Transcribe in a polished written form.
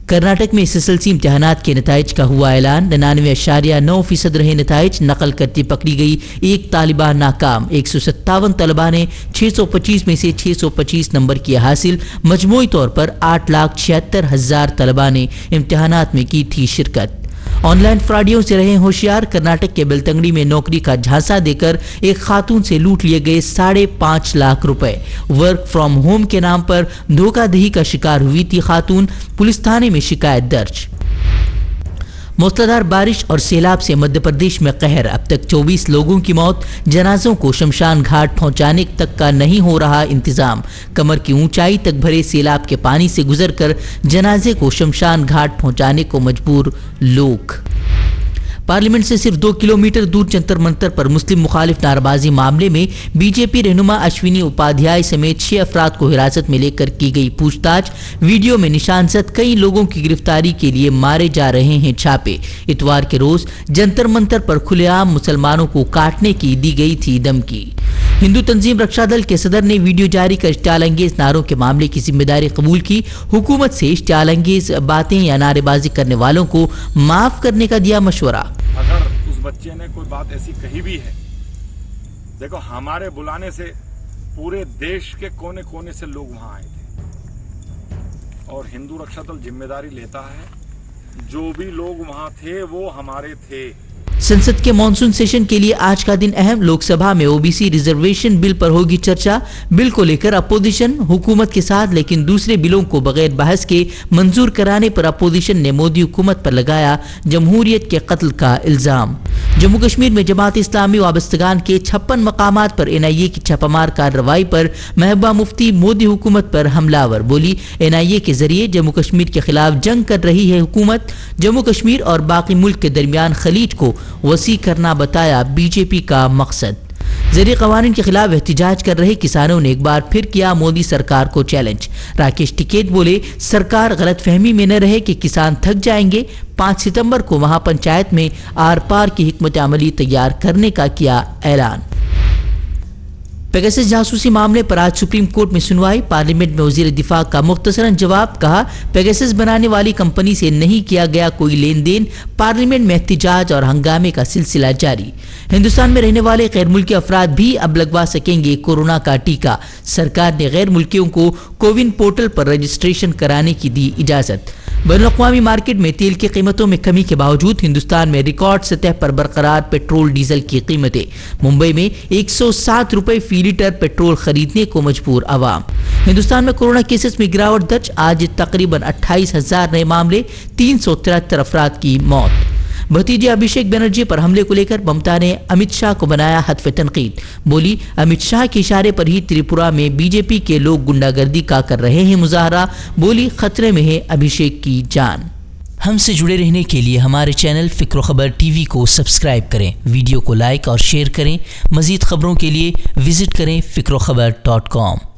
कर्नाटक में SSLC इम्तिहानात के नताइज का हुआ ऐलान। 99.9% रहे नताइज। नकल करती पकड़ी गई एक तालिबा नाकाम। 157 तलबा ने 625 में से 625 नंबर किए हासिल। मजमूई तौर पर 8,76,000 तलबा ने इम्तिहानात में की थी शिरकत। ऑनलाइन फ्रॉडियों से रहे होशियार। कर्नाटक के बेलतंगड़ी में नौकरी का झांसा देकर एक खातून से लूट लिए गए 5.5 लाख रुपए। वर्क फ्रॉम होम के नाम पर धोखाधड़ी का शिकार हुई थी खातून। पुलिस थाने में शिकायत दर्ज। मूसलाधार बारिश और सैलाब से मध्य प्रदेश में कहर। अब तक 24 लोगों की मौत। जनाजों को शमशान घाट पहुंचाने तक का नहीं हो रहा इंतजाम। कमर की ऊंचाई तक भरे सैलाब के पानी से गुजरकर जनाजे को शमशान घाट पहुंचाने को मजबूर लोग। पार्लियामेंट से सिर्फ 2 किलोमीटर दूर जंतर मंतर पर मुस्लिम मुखालिफ नाराबाजी मामले में बीजेपी रहनुमा अश्विनी उपाध्याय समेत 6 अफराद को हिरासत में लेकर की गई पूछताछ। वीडियो में निशानजद कई लोगों की गिरफ्तारी के लिए मारे जा रहे हैं छापे। इतवार के रोज जंतर मंतर पर खुलेआम मुसलमानों को काटने की दी गई थी धमकी। हिंदू तंजीम रक्षा दल के सदर ने वीडियो जारी कर इश्तियाल अंगेज नारों के मामले की जिम्मेदारी कबूल की। हुकूमत से इश्तियाल अंगेज बातें या नारेबाजी करने वालों को माफ करने का दिया मशवरा। अगर उस बच्चे ने कोई बात ऐसी कही भी है, देखो हमारे बुलाने से पूरे देश के कोने कोने से लोग वहां आए थे और हिंदू रक्षा दल जिम्मेदारी लेता है। जो भी लोग वहां थे वो हमारे थे। संसद के मॉनसून सेशन के लिए आज का दिन अहम। लोकसभा में ओबीसी रिजर्वेशन बिल पर होगी चर्चा। बिल को लेकर अपोजिशन हुकूमत के साथ, लेकिन दूसरे बिलों को बगैर बहस के मंजूर कराने पर अपोजिशन ने मोदी हुकूमत पर लगाया जमहूरियत के कत्ल का इल्जाम। जम्मू कश्मीर में जमात इस्लामी वाबस्तगान के 56 मकामात पर NIA की छापामार कार्रवाई पर महबूबा मुफ्ती मोदी हुकूमत पर हमलावर। बोली, NIA के जरिए जम्मू कश्मीर के खिलाफ जंग कर रही है हुकूमत। जम्मू कश्मीर और बाकी मुल्क के दरमियान खलीज को वसी करना बताया बीजेपी का मकसद। ज़ेरी क़वानीन के खिलाफ एहतिजाज कर रहे किसानों ने एक बार फिर किया मोदी सरकार को चैलेंज। राकेश टिकैत बोले, सरकार गलतफहमी में न रहे कि किसान थक जाएंगे। 5 सितंबर को महापंचायत में आर पार की हिकमत अमली तैयार करने का किया ऐलान। पेगासस जासूसी मामले पर आज सुप्रीम कोर्ट में सुनवाई। पार्लियामेंट में वजीर दिफा का मुख्तसरन जवाब। कहा, पेगासस बनाने वाली कंपनी से नहीं किया गया कोई लेन देन। पार्लियामेंट में एहतिजाज और हंगामे का सिलसिला जारी। हिंदुस्तान में रहने वाले गैर मुल्की अफराद भी अब लगवा सकेंगे कोरोना का टीका। सरकार ने गैर मुल्कियों को कोविन पोर्टल पर रजिस्ट्रेशन कराने की दी इजाजत। बैनुल-अक़वामी मार्केट में तेल की कीमतों में कमी के बावजूद हिंदुस्तान में रिकॉर्ड सतह पर बरकरार पेट्रोल डीजल की कीमतें। मुंबई में 107 रुपए फी लीटर पेट्रोल खरीदने को मजबूर आवाम। हिंदुस्तान में कोरोना केसेस में गिरावट दर्ज। आज तकरीबन 28,000 नए मामले, 373 अफराद की मौत। भतीजे अभिषेक बनर्जी पर हमले को लेकर ममता ने अमित शाह को बनाया हत्फ तनकीद। बोली, अमित शाह के इशारे पर ही त्रिपुरा में बीजेपी के लोग गुंडागर्दी का कर रहे हैं मुजाहरा। बोली, खतरे में है अभिषेक की जान। हमसे जुड़े रहने के लिए हमारे चैनल फिक्र खबर TV को सब्सक्राइब करें, वीडियो को लाइक और शेयर करें। मजीद खबरों के लिए विजिट करें fikrokhabar.com।